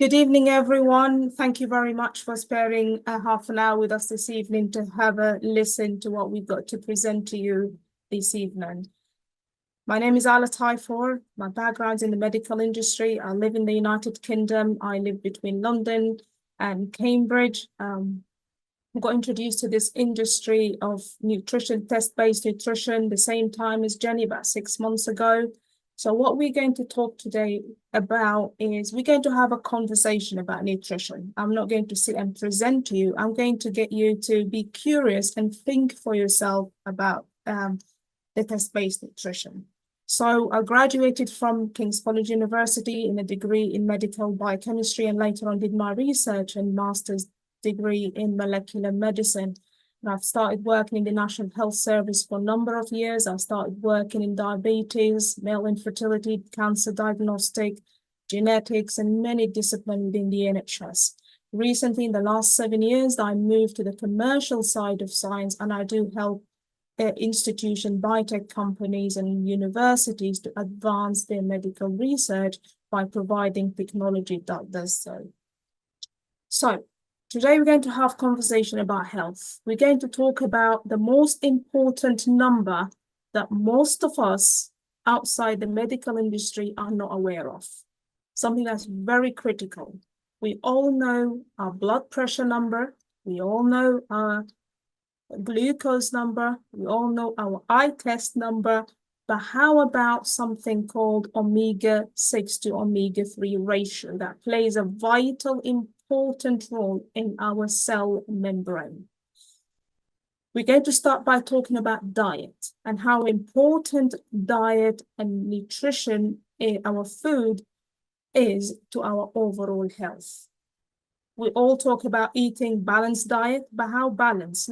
Good evening, everyone. Thank you very much for sparing a half an hour with us this evening to have a listen to what we've got to present to you this evening. My name is Taifoor. My background's in the medical industry. I live in the United Kingdom. I live between London and Cambridge. I got introduced to this industry of nutrition, test-based nutrition, the same time as Jenny, about 6 months ago. So what we're going to talk today about is we're going to have a conversation about nutrition. I'm not going to sit and present to you. I'm going to get you to be curious and think for yourself about the test-based nutrition. So I graduated from King's College University in a degree in medical biochemistry, and later on did my research and master's degree in molecular medicine. And I've started working in the National Health Service for a number of years. I started working in diabetes, male infertility, cancer diagnostic, genetics, and many disciplines within the NHS. Recently, in the last 7 years, I moved to the commercial side of science, and I do help institutions, biotech companies, and universities to advance their medical research by providing technology that does so. So, today we're going to have a conversation about health. We're going to talk about the most important number that most of us outside the medical industry are not aware of. Something that's very critical. We all know our blood pressure number. We all know our glucose number. We all know our eye test number. But how about something called omega-6 to omega-3 ratio that plays a vital, important role in our cell membrane? We're going to start by talking about diet and how important diet and nutrition in our food is to our overall health. We all talk about eating balanced diet, but how balanced?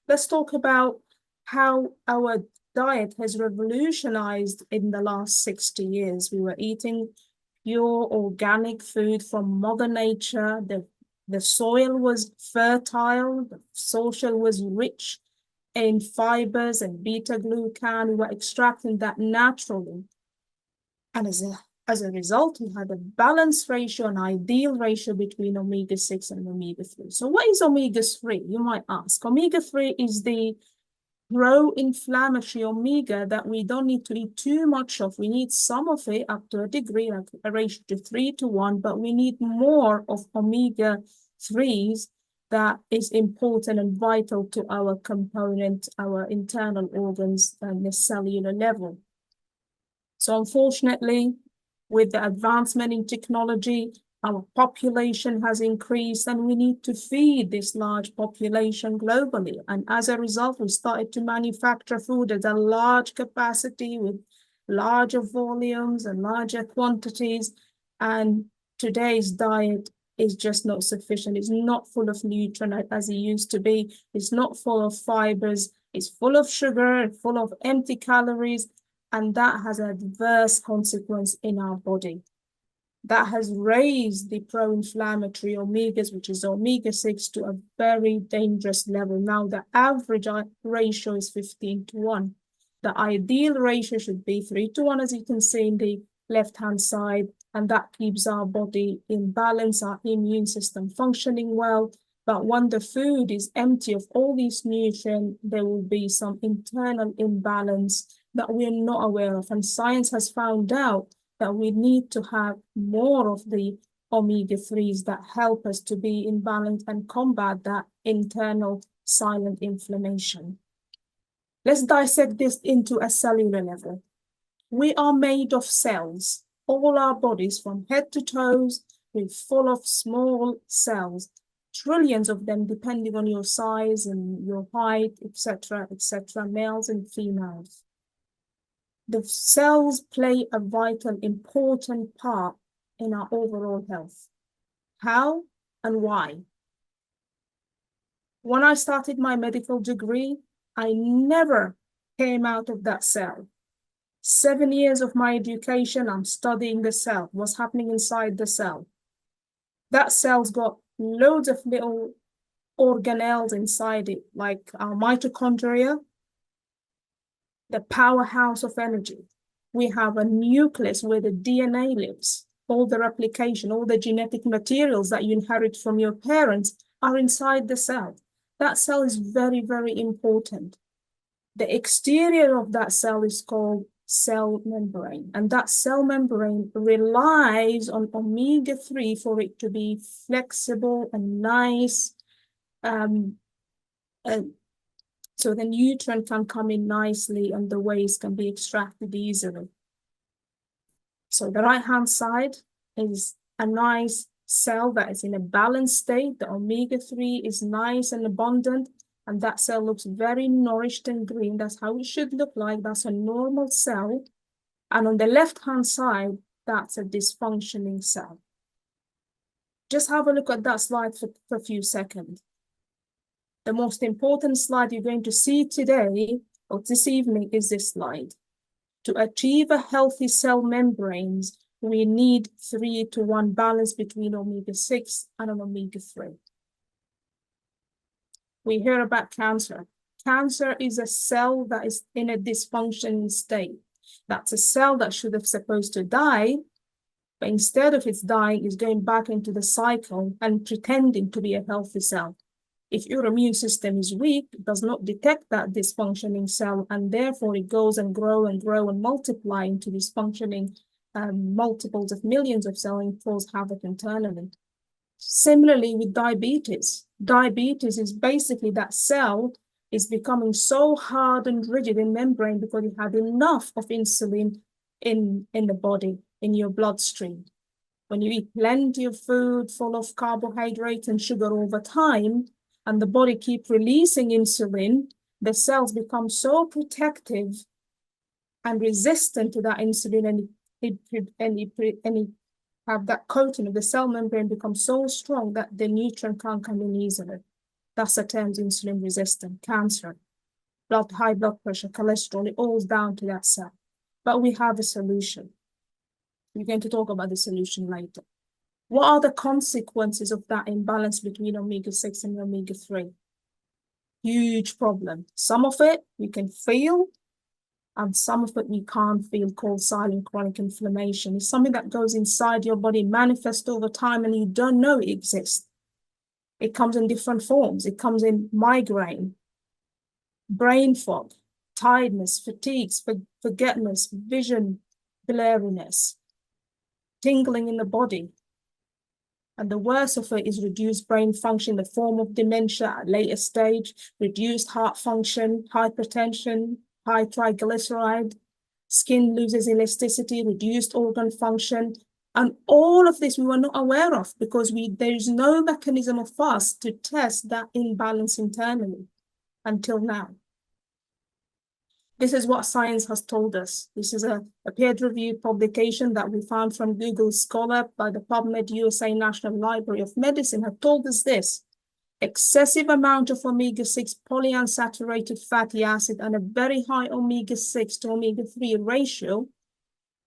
Let's talk about how our diet has revolutionized in the last 60 years. We were eating pure organic food from Mother Nature. The soil was fertile, the soil was rich in fibers and beta-glucan. We were extracting that naturally. And as a result, we had a balanced ratio, an ideal ratio between omega-6 and omega-3. So what is omega-3? You might ask. Omega-3 is the pro-inflammatory omega that we don't need to eat too much of. We need some of it up to a degree, like a ratio to 3:1, but we need more of omega-3s that is important and vital to our component, our internal organs, and the cellular level. So unfortunately, with the advancement in technology, our population has increased, and we need to feed this large population globally. And as a result, we started to manufacture food at a large capacity with larger volumes and larger quantities. And today's diet is just not sufficient. It's not full of nutrients as it used to be. It's not full of fibers. It's full of sugar, full of empty calories, and that has an adverse consequence in our body. That has raised the pro-inflammatory omegas, which is omega-6, to a very dangerous level. Now, the average ratio is 15:1. The ideal ratio should be 3:1, as you can see in the left-hand side, and that keeps our body in balance, our immune system functioning well. But when the food is empty of all these nutrients, there will be some internal imbalance that we're not aware of. And science has found out that we need to have more of the omega-3s that help us to be in balance and combat that internal silent inflammation. Let's dissect this into a cellular level. We are made of cells. All our bodies, from head to toes, we're full of small cells, trillions of them, depending on your size and your height, etc., males and females. The cells play a vital, important part in our overall health. How and why? When I started my medical degree, I never came out of that cell. 7 years of my education, I'm studying the cell, what's happening inside the cell. That cell's got loads of little organelles inside it, like our mitochondria, the powerhouse of energy. We have a nucleus where the DNA lives. all the replication, all the genetic materials that you inherit from your parents are inside the cell. That cell is very, very important. The exterior of that cell is called cell membrane, and that cell membrane relies on omega-3 for it to be flexible and nice, so the nutrient can come in nicely and the waste can be extracted easily. So the right-hand side is a nice cell that is in a balanced state. The omega-3 is nice and abundant, and that cell looks very nourished and green. That's how it should look like. That's a normal cell. And on the left-hand side, that's a dysfunctioning cell. Just have a look at that slide for a few seconds. The most important slide you're going to see today or this evening is this slide. To achieve a healthy cell membranes, we need 3-to-1 balance between omega-6 and an omega-3. We hear about cancer. Cancer is a cell that is in a dysfunctioning state. That's a cell that should have supposed to die, but instead of its dying, is going back into the cycle and pretending to be a healthy cell. If your immune system is weak, it does not detect that dysfunctioning cell, and therefore it goes and grow and multiply into dysfunctioning multiples of millions of cells and cause havoc internally. Similarly with diabetes. Diabetes is basically that cell is becoming so hard and rigid in membrane because it had enough of insulin in the body, in your bloodstream. When you eat plenty of food full of carbohydrates and sugar over time, and the body keeps releasing insulin, the cells become so protective and resistant to that insulin, and it have that coating of the cell membrane become so strong that the nutrient can't come in easily. That's the term insulin resistant, cancer, high blood pressure, cholesterol, it all down to that cell. But we have a solution. We're going to talk about the solution later. What are the consequences of that imbalance between omega-6 and omega-3? Huge problem. Some of it we can feel, and some of it we can't feel, called silent chronic inflammation. It's something that goes inside your body, manifests over time, and you don't know it exists. It comes in different forms. It comes in migraine, brain fog, tiredness, fatigues, forgetfulness, vision blurriness, tingling in the body. And the worst of it is reduced brain function in the form of dementia at later stage, reduced heart function, hypertension, high triglyceride, skin loses elasticity, reduced organ function. And all of this we were not aware of because there is no mechanism of us to test that imbalance internally until now. This is what science has told us. This is a peer-reviewed publication that we found from Google Scholar by the PubMed USA National Library of Medicine have told us this. Excessive amount of omega-6 polyunsaturated fatty acid and a very high omega-6 to omega-3 ratio,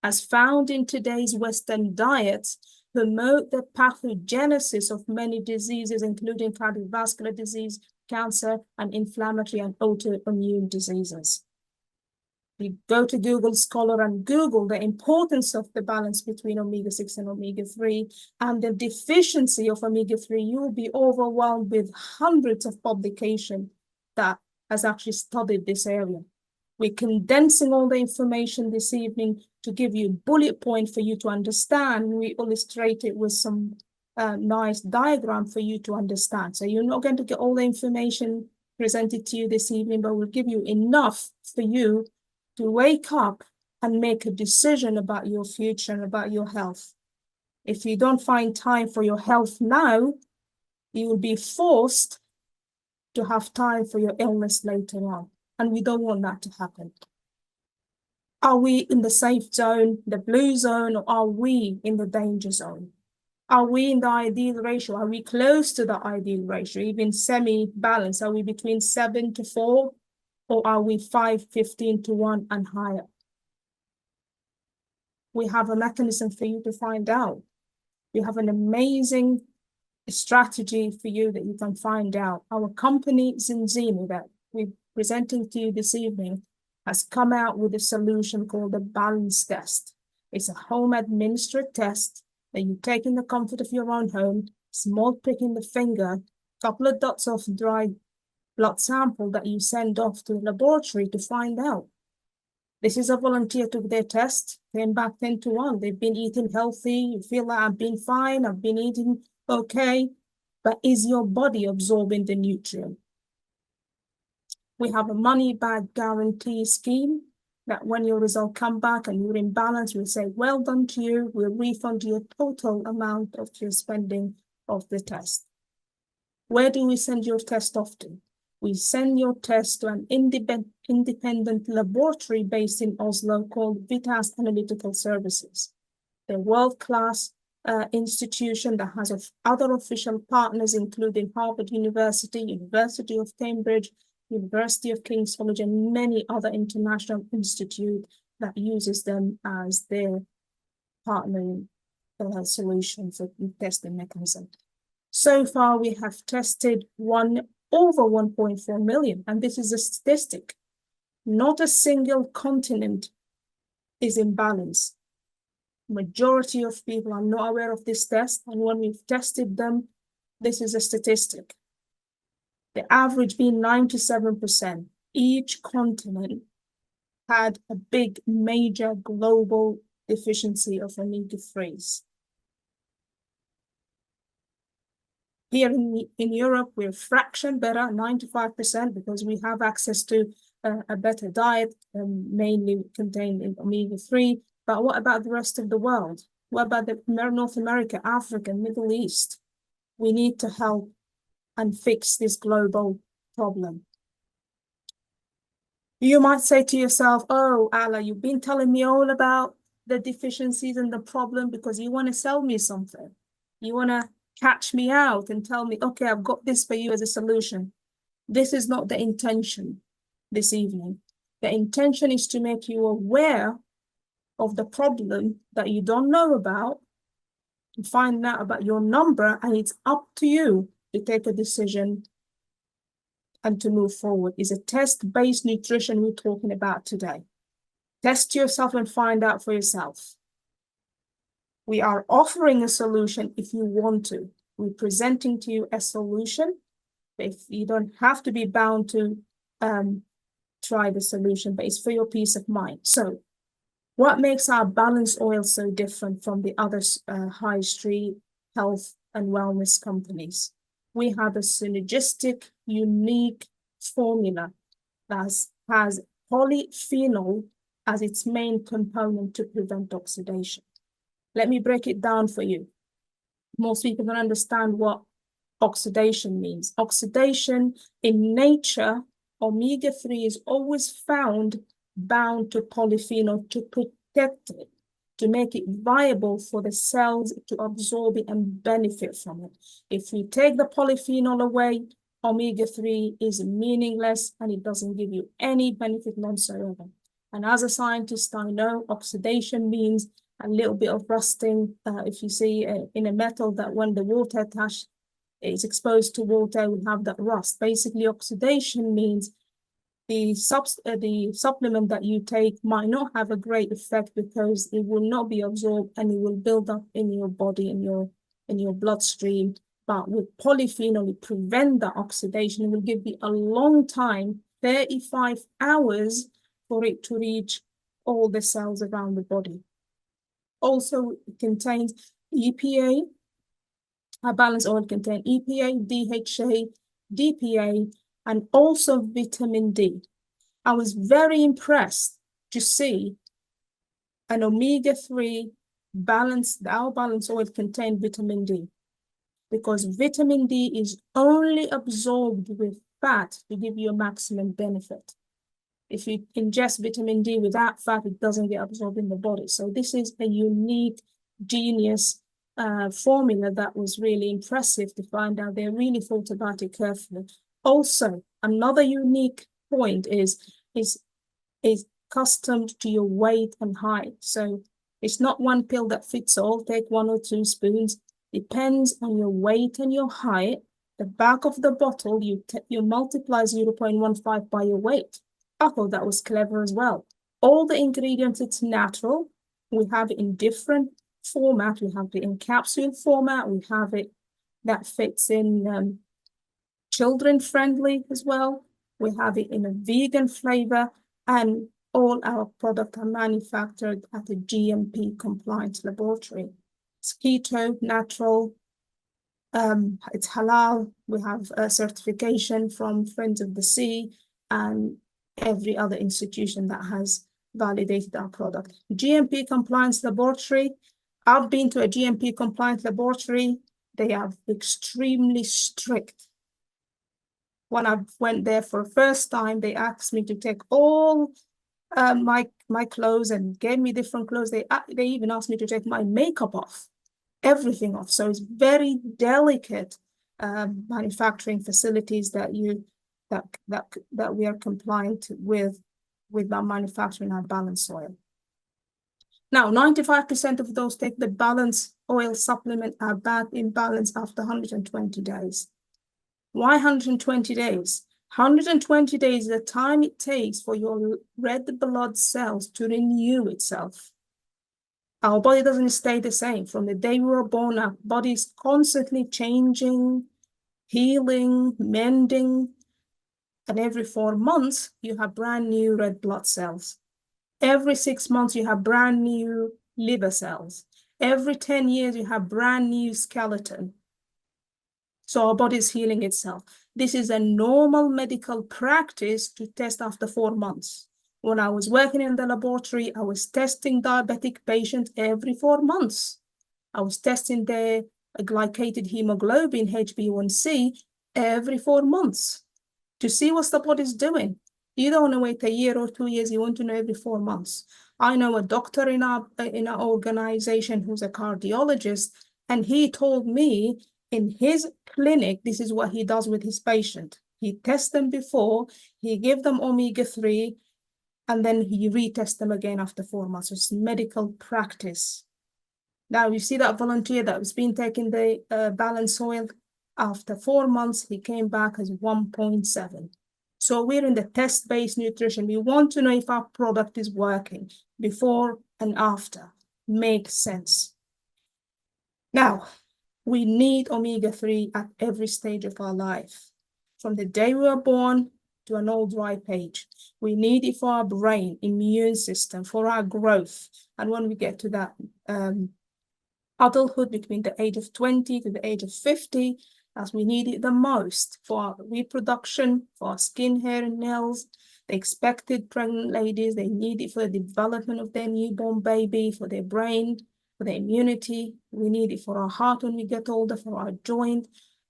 as found in today's Western diets, promote the pathogenesis of many diseases, including cardiovascular disease, cancer, and inflammatory and autoimmune diseases. You go to Google Scholar and Google the importance of the balance between omega-6 and omega-3 and the deficiency of omega-3, you will be overwhelmed with hundreds of publications that has actually studied this area. We're condensing all the information this evening to give you a bullet point for you to understand. We illustrate it with some nice diagram for you to understand. So you're not going to get all the information presented to you this evening, but we'll give you enough for you to wake up and make a decision about your future and about your health. If you don't find time for your health now, you will be forced to have time for your illness later on. And we don't want that to happen. Are we in the safe zone, the blue zone, or are we in the danger zone? Are we in the ideal ratio? Are we close to the ideal ratio, even semi-balanced? Are we between 7-4? Or are we 5-15-1 and higher? We have a mechanism for you to find out. We have an amazing strategy for you that you can find out. Our company, Zinzino, that we're presenting to you this evening, has come out with a solution called the balance test. It's a home administered test that you take in the comfort of your own home, small prick in the finger, couple of dots of dry blood sample that you send off to the laboratory to find out. This is a volunteer took their test, came back 10 to 1. They've been eating healthy. You feel like I've been fine. I've been eating okay. But is your body absorbing the nutrient? We have a money back guarantee scheme that when your result come back and you're in balance, we'll say, well done to you. We'll refund you a total amount of your spending of the test. Where do we send your test off to? We send your test to an independent laboratory based in Oslo called Vitas Analytical Services. They're a world-class institution that has other official partners, including Harvard University, University of Cambridge, University of King's College, and many other international institutes that uses them as their partnering solution for testing mechanism. So far, we have tested over 1.4 million, and this is a statistic. Not a single continent is in balance. Majority of people are not aware of this test, and when we've tested them, this is a statistic. The average being 97%. Each continent had a big, major global deficiency of omega-3s. Here in Europe, we're a fraction better, 95%, because we have access to a better diet, mainly contained in omega-3. But what about the rest of the world? What about North America, Africa, Middle East? We need to help and fix this global problem. You might say to yourself, oh, Ala, you've been telling me all about the deficiencies and the problem because you want to sell me something. You want to catch me out and tell me, okay, I've got this for you as a solution. This is not the intention this evening. The intention is to make you aware of the problem that you don't know about, and find out about your number, and it's up to you to take a decision and to move forward. It's a test-based nutrition we're talking about today. Test yourself and find out for yourself. We are offering a solution if you want to. We're presenting to you a solution. If you don't have to be bound to try the solution, but it's for your peace of mind. So what makes our BalanceOil so different from the other high street health and wellness companies? We have a synergistic, unique formula that has polyphenol as its main component to prevent oxidation. Let me break it down for you. Most people don't understand what oxidation means. Oxidation in nature, omega-3 is always found bound to polyphenol to protect it, to make it viable for the cells to absorb it and benefit from it. If we take the polyphenol away, omega-3 is meaningless and it doesn't give you any benefit whatsoever. And as a scientist, I know oxidation means a little bit of rusting. If you see in a metal that when the water is exposed to water, we have that rust. Basically, oxidation means the supplement that you take might not have a great effect because it will not be absorbed and it will build up in your body, in your bloodstream. But with polyphenol, it prevents the oxidation. It will give you a long time, 35 hours, for it to reach all the cells around the body. Also, it contains EPA. Our BalanceOil contains EPA, DHA, DPA, and also vitamin D. I was very impressed to see an omega-3 our BalanceOil contains vitamin D, because vitamin D is only absorbed with fat to give you a maximum benefit. If you ingest vitamin D without fat, it doesn't get absorbed in the body. So this is a unique, genius formula that was really impressive to find out. They really thought about it carefully. Also, another unique point is accustomed to your weight and height. So it's not one pill that fits all. Take 1 or 2 spoons. Depends on your weight and your height. The back of the bottle, you multiply 0.15 by your weight. I thought that was clever as well. All the ingredients, it's natural. We have it in different format. We have it in capsule format. We have it that fits in children-friendly as well. We have it in a vegan flavor, and all our products are manufactured at a GMP compliant laboratory. It's keto, natural, it's halal. We have a certification from Friends of the Sea and every other institution that has validated our product. GMP compliance laboratory. I've been to a GMP compliant laboratory. They are extremely strict. When I went there for the first time, they asked me to take all my clothes and gave me different clothes. They even asked me to take my makeup off, everything off. So it's very delicate manufacturing facilities that we are compliant with our manufacturing our BalanceOil. Now, 95% of those take the BalanceOil supplement are back in balance after 120 days. Why 120 days? 120 days is the time it takes for your red blood cells to renew itself. Our body doesn't stay the same. From the day we were born, our body is constantly changing, healing, mending. And every 4 months, you have brand new red blood cells. Every 6 months, you have brand new liver cells. Every 10 years, you have brand new skeleton. So our body is healing itself. This is a normal medical practice to test after 4 months. When I was working in the laboratory, I was testing diabetic patients every 4 months. I was testing their glycated hemoglobin, HbA1c, every 4 months to see what the body's doing. You don't want to wait a year or 2 years. You want to know every 4 months. I know a doctor in our organization who's a cardiologist, and he told me in his clinic, this is what he does with his patient. He tests them before, he gives them omega-3, and then he retests them again after 4 months. It's medical practice. Now, you see that volunteer that was being taking the BalanceOil. After 4 months, he came back as 1.7. So we're in the test-based nutrition. We want to know if our product is working before and after. Makes sense. Now, we need omega-3 at every stage of our life. From the day we were born to an old ripe age. We need it for our brain, immune system, for our growth. And when we get to that adulthood, between the age of 20 to the age of 50, as we need it the most for our reproduction, for our skin, hair, and nails. The expected pregnant ladies, they need it for the development of their newborn baby, for their brain, for their immunity. We need it for our heart when we get older, for our joint,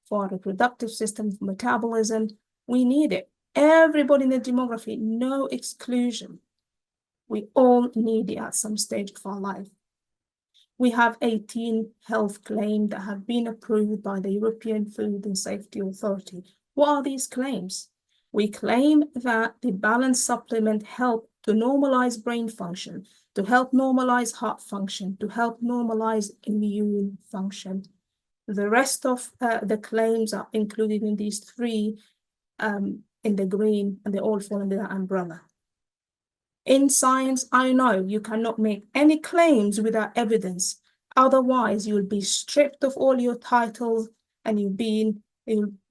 for our reproductive system, for metabolism. We need it. Everybody in the demography, no exclusion. We all need it at some stage of our life. We have 18 health claims that have been approved by the European Food and Safety Authority. What are these claims? We claim that the balance supplement helps to normalize brain function, to help normalize heart function, to help normalize immune function. The rest of the claims are included in these three in the green, and they all fall under that umbrella. In science, I know you cannot make any claims without evidence. Otherwise, you'll be stripped of all your titles and you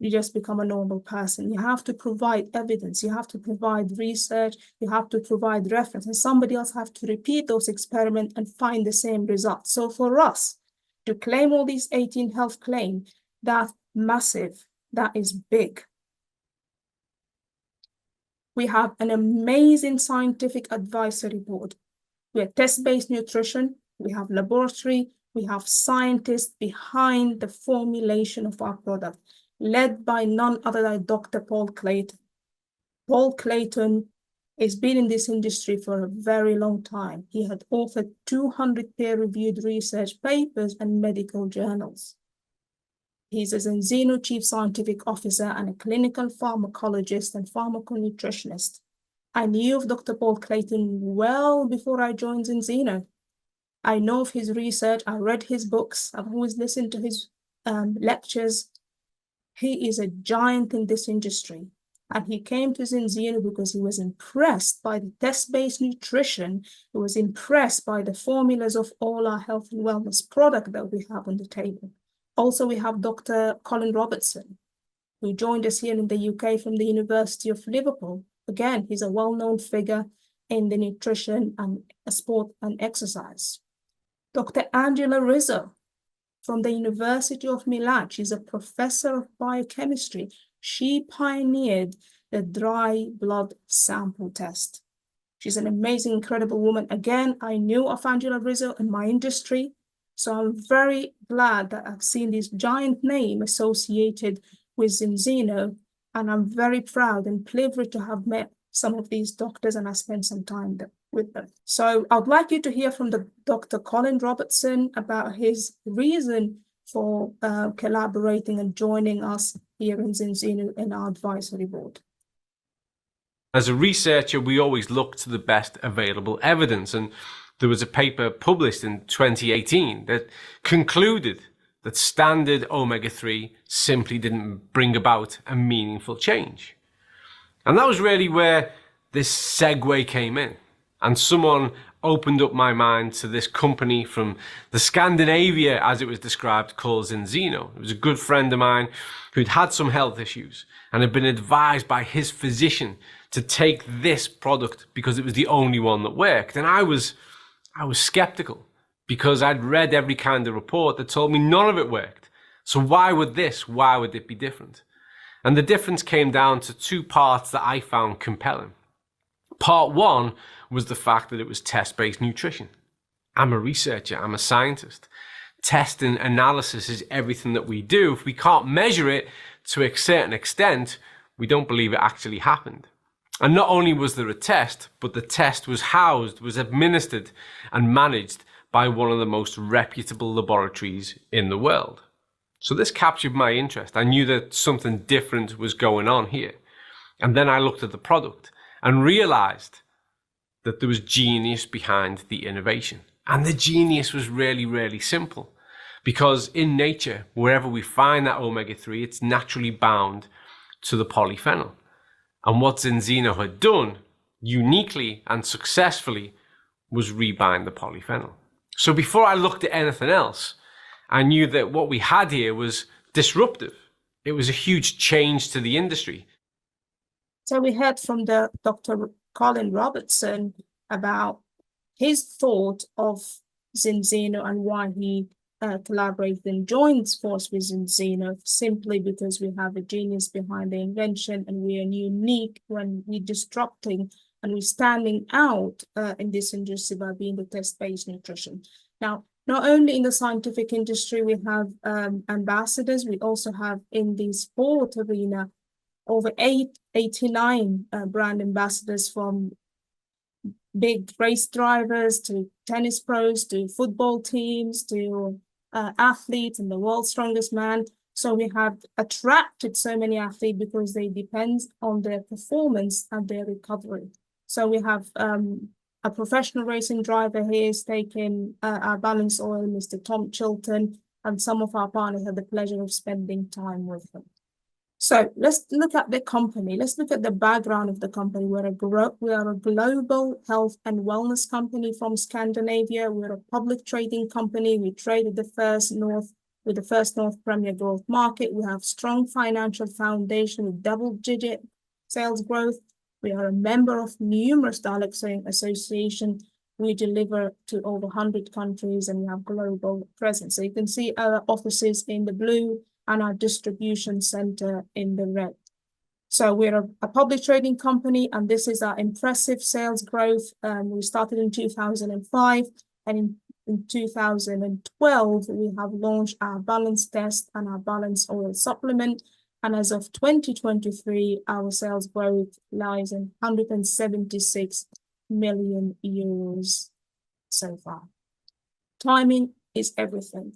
just become a normal person. You have to provide evidence. You have to provide research. You have to provide reference. And somebody else have to repeat those experiments and find the same results. So for us to claim all these 18 health claims, that's massive. That is big. We have an amazing scientific advisory board. We have test-based nutrition, we have laboratory, we have scientists behind the formulation of our product, led by none other than Dr. Paul Clayton. Paul Clayton has been in this industry for a very long time. He had authored 200 peer-reviewed research papers and medical journals. He's a Zinzino Chief Scientific Officer and a clinical pharmacologist and pharmaconutritionist. I knew of Dr. Paul Clayton well before I joined Zinzino. I know of his research. I read his books. I've always listened to his lectures. He is a giant in this industry. And he came to Zinzino because he was impressed by the test-based nutrition. He was impressed by the formulas of all our health and wellness product that we have on the table. Also, we have Dr. Colin Robertson, who joined us here in the UK from the University of Liverpool. Again, he's a well-known figure in the nutrition and sport and exercise. Dr. Angela Rizzo from the University of Milan. She's a professor of biochemistry. She pioneered the dry blood sample test. She's an amazing, incredible woman. Again, I knew of Angela Rizzo in my industry, so I'm very glad that I've seen this giant name associated with Zinzino, and I'm very proud and privileged to have met some of these doctors and I spent some time with them. So I'd like you to hear from Dr. Colin Robertson about his reason for collaborating and joining us here in Zinzino in our advisory board. As a researcher, we always look to the best available evidence, and there was a paper published in 2018 that concluded that standard omega-3 simply didn't bring about a meaningful change. And that was really where this segue came in. And someone opened up my mind to this company from the Scandinavia, as it was described, called Zinzino. It was a good friend of mine who'd had some health issues and had been advised by his physician to take this product because it was the only one that worked. And I was skeptical because I'd read every kind of report that told me none of it worked. So why would it be different? And the difference came down to two parts that I found compelling. Part one was the fact that it was test-based nutrition. I'm a researcher, I'm a scientist. Test and analysis is everything that we do. If we can't measure it to a certain extent, we don't believe it actually happened. And not only was there a test, but the test was administered and managed by one of the most reputable laboratories in the world. So this captured my interest. I knew that something different was going on here. And then I looked at the product and realized that there was genius behind the innovation. And the genius was really, really simple. Because in nature, wherever we find that omega-3, it's naturally bound to the polyphenol. And what Zinzino had done, uniquely and successfully, was rebind the polyphenol. So before I looked at anything else, I knew that what we had here was disruptive. It was a huge change to the industry. So we heard from Dr. Colin Robertson about his thought of Zinzino and why he collaborated and joined force with Zinzino, simply because we have a genius behind the invention and we are unique when we're disrupting and we're standing out in this industry by being the test-based nutrition. Now, not only in the scientific industry, we have ambassadors, we also have in the sport arena over 89 brand ambassadors, from big race drivers to tennis pros to football teams to athletes and the world's strongest man. So we have attracted so many athletes because they depend on their performance and their recovery. So we have a professional racing driver here is taking our BalanceOil, Mr. Tom Chilton, and some of our partners had the pleasure of spending time with him. So let's look at the company. Let's look at the background of the company. We are a global health and wellness company from Scandinavia. We're a public trading company. We trade at the First North Premier Growth Market. We have strong financial foundation with double-digit sales growth. We are a member of numerous dialect associations. We deliver to over 100 countries and we have global presence. So you can see our offices in the blue and our distribution center in the red. So we're a public trading company, and this is our impressive sales growth. We started in 2005, and in 2012, we have launched our Balance Test and our BalanceOil supplement. And as of 2023, our sales growth lies in 176 million euros so far. Timing is everything.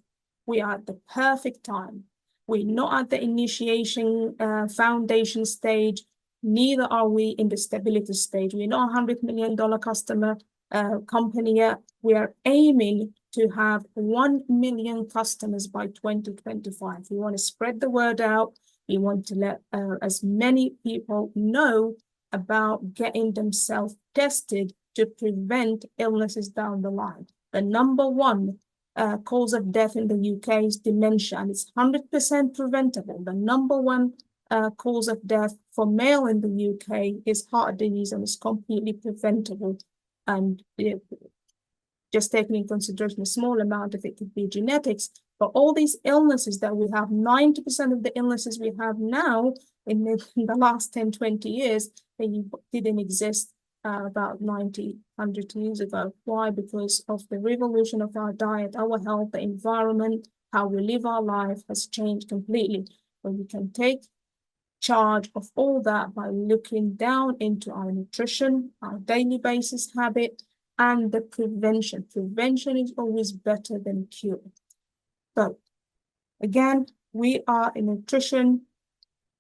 We are at the perfect time. We're not at the initiation foundation stage, neither are we in the stability stage. We're not a $100 million company yet. We are aiming to have 1 million customers by 2025. We want to spread the word out. We want to let as many people know about getting themselves tested to prevent illnesses down the line. The number one cause of death in the UK is dementia, and it's 100% preventable. The number one cause of death for male in the UK is heart disease, and it's completely preventable. And just taking in consideration a small amount of it could be genetics, but all these illnesses that we have, 90% of the illnesses we have now in the last 10, 20 years, they didn't exist about 90, 100 years ago. Why? Because of the revolution of our diet, our health, the environment, how we live our life has changed completely. But we can take charge of all that by looking down into our nutrition, our daily basis habit, and the prevention. Prevention is always better than cure. So again, we are in nutrition.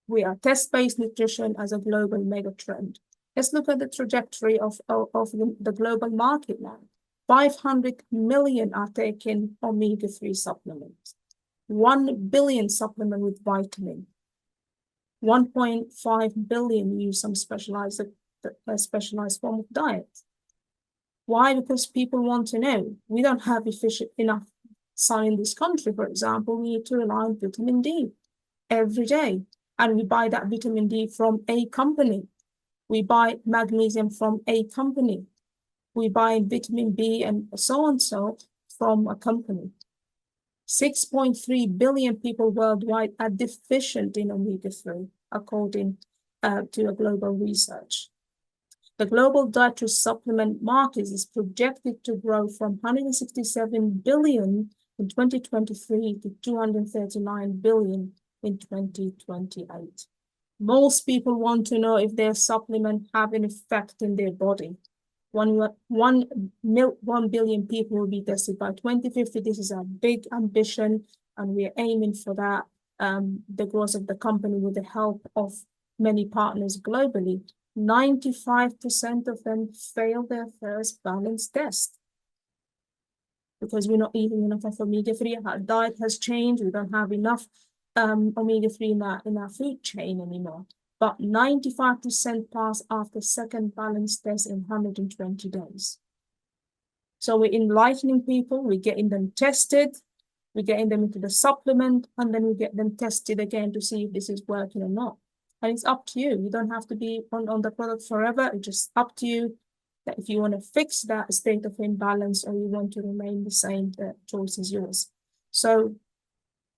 We are test-based nutrition as a global mega trend. Let's look at the trajectory of the global market now. 500 million are taking omega-3 supplements. 1 billion supplement with vitamin. 1.5 billion use some specialized form of diet. Why? Because people want to know. We don't have enough sun in this country, for example. We need to rely on vitamin D every day. And we buy that vitamin D from a company. We buy magnesium from a company. We buy vitamin B and so from a company. 6.3 billion people worldwide are deficient in omega-3, according to a global research. The global dietary supplement market is projected to grow from 167 billion in 2023 to 239 billion in 2028. Most people want to know if their supplement have an effect in their body. 1 billion people will be tested by 2050. This is a big ambition, and we're aiming for that. The growth of the company with the help of many partners globally. 95% of them fail their first balance test because we're not eating enough of omega-3. Our diet has changed. We don't have enough omega-3 in our food chain anymore. But 95% pass after second balance test in 120 days. So we're enlightening people, we're getting them tested, we're getting them into the supplement, and then we get them tested again to see if this is working or not. And it's up to you. You don't have to be on the product forever. It's just up to you that if you want to fix that state of imbalance or you want to remain the same, the choice is yours. So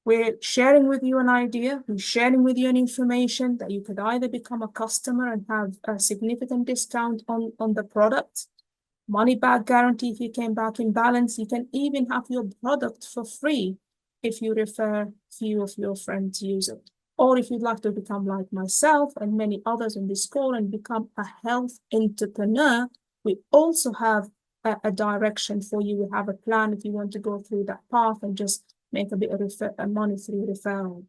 we're sharing with you an idea. We're sharing with you an information that you could either become a customer and have a significant discount on the product, money back guarantee if you came back in balance. You can even have your product for free if you refer a few of your friends to use it. Or if you'd like to become like myself and many others on this call and become a health entrepreneur, we also have a direction for you. We have a plan if you want to go through that path and just make a bit of money through referral.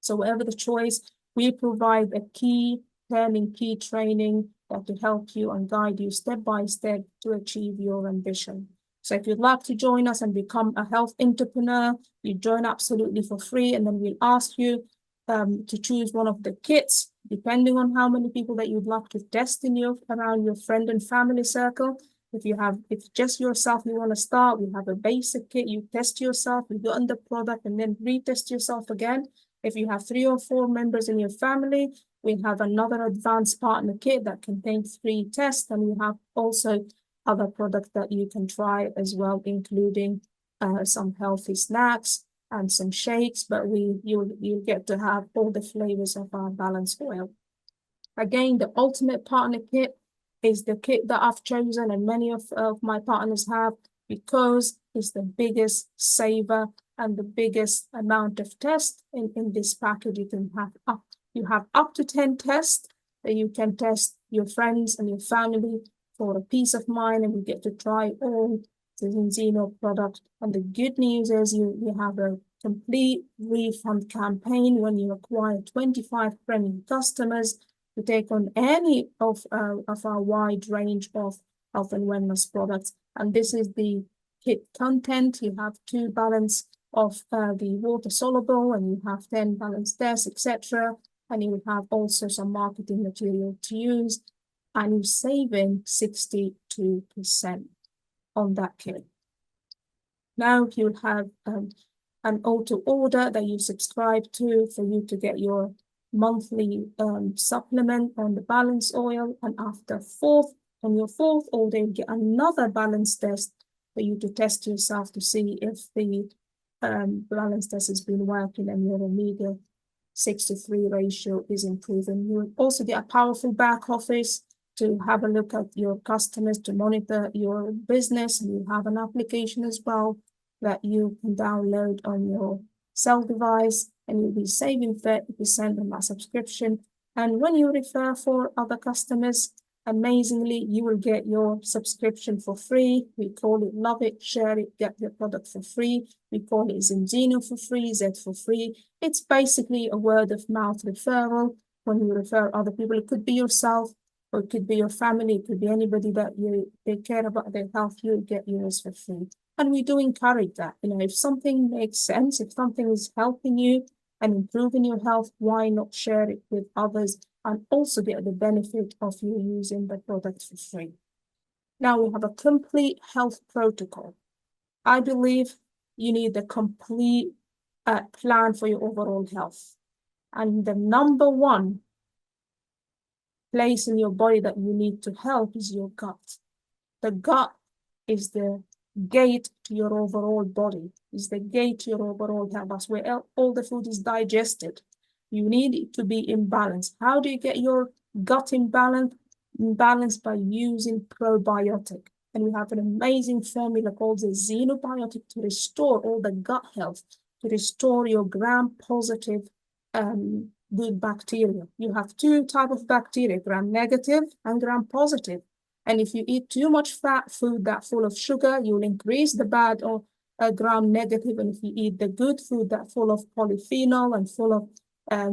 So whatever the choice, we provide a key training that to help you and guide you step by step to achieve your ambition. So if you'd like to join us and become a health entrepreneur, you join absolutely for free, and then we'll ask you to choose one of the kits, depending on how many people that you'd like to test around your friend and family circle. If just yourself you want to start, we have a basic kit. You test yourself, you go on the product, and then retest yourself again. If you have 3 or 4 members in your family, we have another advanced partner kit that contains 3 tests, and we have also other products that you can try as well, including some healthy snacks and some shakes, but you'll get to have all the flavors of our BalanceOil. Again, the ultimate partner kit is the kit that I've chosen and many of my partners have, because it's the biggest saver and the biggest amount of tests in this package. You have up to 10 tests that you can test your friends and your family for a peace of mind, and you get to try all the Zinzino product. And the good news is you have a complete refund campaign when you acquire 25 premium customers to take on any of our wide range of health and wellness products. And this is the kit content. You have 2 balance of the water soluble, and you have 10 balance tests, etc. And you have also some marketing material to use, and you're saving 62% on that kit. Now you'll have an auto order that you subscribe to for you to get your monthly supplement on the BalanceOil, and after on your fourth order, you get another balance test for you to test yourself to see if the balance test has been working and your omega-6 to 3 ratio is improving. You'll also get a powerful back office to have a look at your customers, to monitor your business, and you have an application as well that you can download on your cell device, and you'll be saving 30% on that subscription. And when you refer for other customers, amazingly, you will get your subscription for free. We call it Love It, Share It, Get Your Product for free. We call it Zinzino for free, Z for free. It's basically a word of mouth referral. When you refer other people, it could be yourself, or it could be your family, it could be anybody that they care about their health, you'll get yours for free. And we do encourage that. If something makes sense, if something is helping you and improving your health, why not share it with others and also get the benefit of you using the product for free? Now we have a complete health protocol. I believe you need a complete plan for your overall health. And the number one place in your body that you need to help is your gut. The gut is the gate to your overall body, is the gate to your overall health. That's where all the food is digested. You need it to be in balance. How do you get your gut in balance? By using probiotic. And we have an amazing formula called the Xenobiotic to restore all the gut health, to restore your gram-positive good bacteria. You have two types of bacteria, gram-negative and gram-positive. And if you eat too much fat food that's full of sugar, you'll increase the bad or gram-negative. And if you eat the good food that's full of polyphenol and full of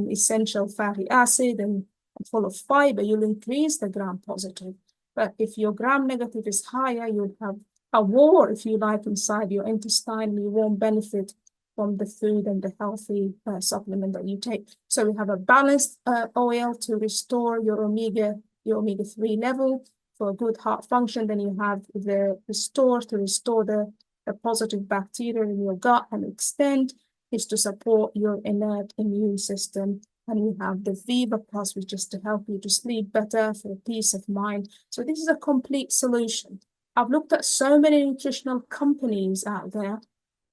essential fatty acid and full of fiber, you'll increase the gram-positive. But if your gram-negative is higher, you'll have a war, if you like, inside your intestine, and you won't benefit from the food and the healthy supplement that you take. So we have a balanced oil to restore your omega-3 level for good heart function. Then you have the restore to restore the positive bacteria in your gut, and extend is to support your innate immune system. And we have the Viva Plus, which is to help you to sleep better for peace of mind. So this is a complete solution. I've looked at so many nutritional companies out there,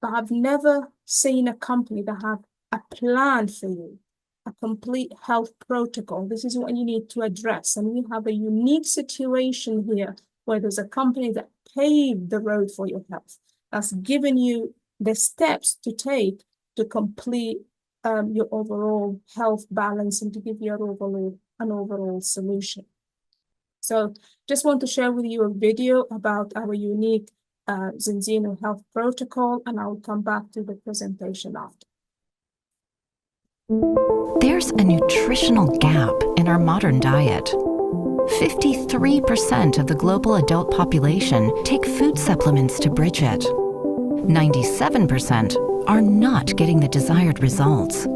but I've never seen a company that have a plan for you, a complete health protocol. This is what you need to address. And we have a unique situation here where there's a company that paved the road for your health, that's given you the steps to take to complete your overall health balance and to give you an overall solution. So just want to share with you a video about our unique Zinzino health protocol, and I'll come back to the presentation after. There's a nutritional gap in our modern diet. 53% of the global adult population take food supplements to bridge it. 97% are not getting the desired results.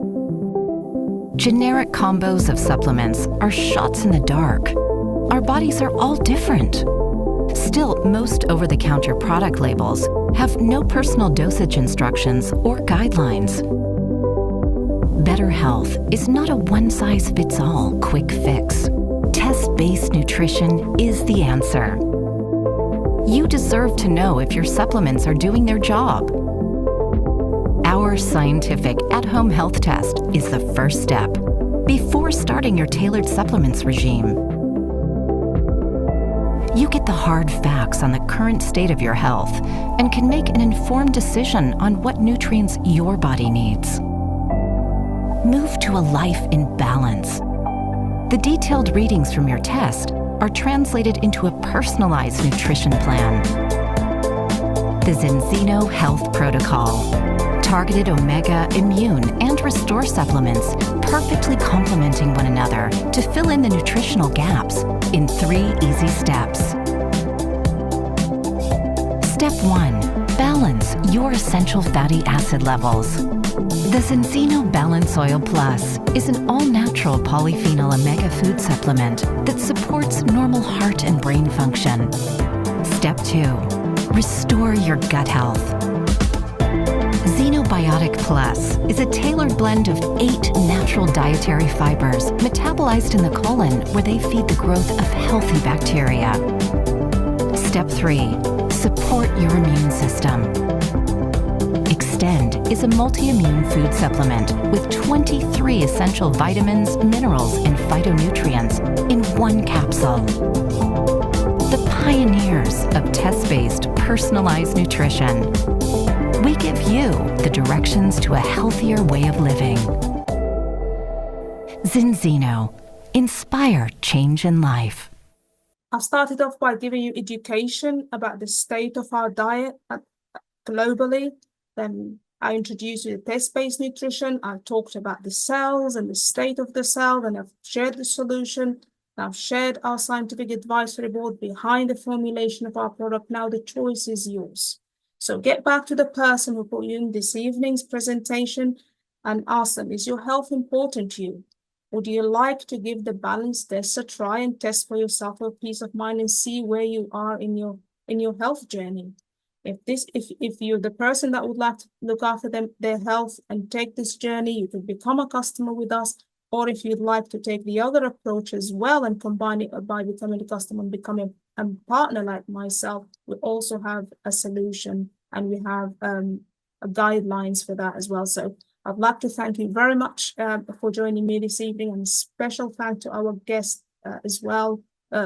Generic combos of supplements are shots in the dark. Our bodies are all different. Still, most over-the-counter product labels have no personal dosage instructions or guidelines. Better health is not a one-size-fits-all quick fix. Test-based nutrition is the answer. You deserve to know if your supplements are doing their job. Our scientific at-home health test is the first step before starting your tailored supplements regime. You get the hard facts on the current state of your health and can make an informed decision on what nutrients your body needs. Move to a life in balance. The detailed readings from your test are translated into a personalized nutrition plan. The Zinzino Health Protocol. Targeted omega, immune, and restore supplements perfectly complementing one another to fill in the nutritional gaps in 3 easy steps. Step 1. Balance your your essential fatty acid levels. The Zinzino BalanceOil Plus is an all-natural polyphenol omega food supplement that supports normal heart and brain function. Step 2. Restore your gut health. Xenobiotic Plus is a tailored blend of 8 natural dietary fibers metabolized in the colon where they feed the growth of healthy bacteria. Step 3. Support your immune system. Extend is a multi-immune food supplement with 23 essential vitamins, minerals, and phytonutrients in one capsule. The pioneers of test-based personalized nutrition. We give you the directions to a healthier way of living. Zinzino. Inspire change in life. I started off by giving you education about the state of our diet globally. Then I introduced you to test-based nutrition. I talked about the cells and the state of the cell, and I've shared the solution. I've shared our scientific advisory board behind the formulation of our product. Now the choice is yours. So get back to the person who put you in this evening's presentation and ask them, is your health important to you? Would you like to give the balance test a try and test for yourself for peace of mind and see where you are in your health journey? If you're the person that would like to look after their health and take this journey, you could become a customer with us. Or if you'd like to take the other approach as well and combine it by becoming a customer and becoming a partner like myself, we also have a solution and we have guidelines for that as well. So I'd like to thank you very much for joining me this evening, and a special thank to our guest as well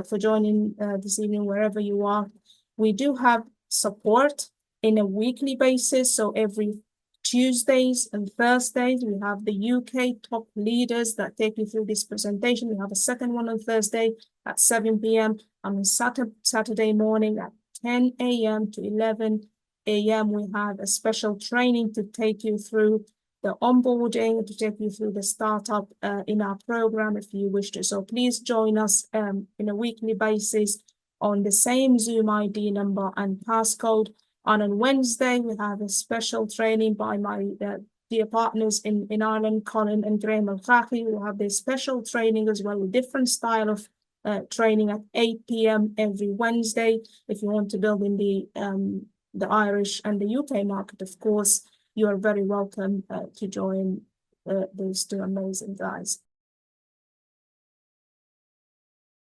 for joining this evening wherever you are. We do have support in a weekly basis, so every Tuesdays and Thursdays, we have the UK top leaders that take you through this presentation. We have a second one on Thursday at 7 p.m. and on Saturday morning at 10 a.m. to 11 a.m. We have a special training to take you through the onboarding, to take you through the startup in our program if you wish to. So please join us in a weekly basis on the same Zoom ID number and passcode. And on Wednesday, we have a special training by my dear partners in Ireland, Colin and Graham Al-Khaki. We'll have this special training as well, a different style of training at 8 p.m. every Wednesday. If you want to build in the Irish and the UK market, of course, you are very welcome to join those two amazing guys.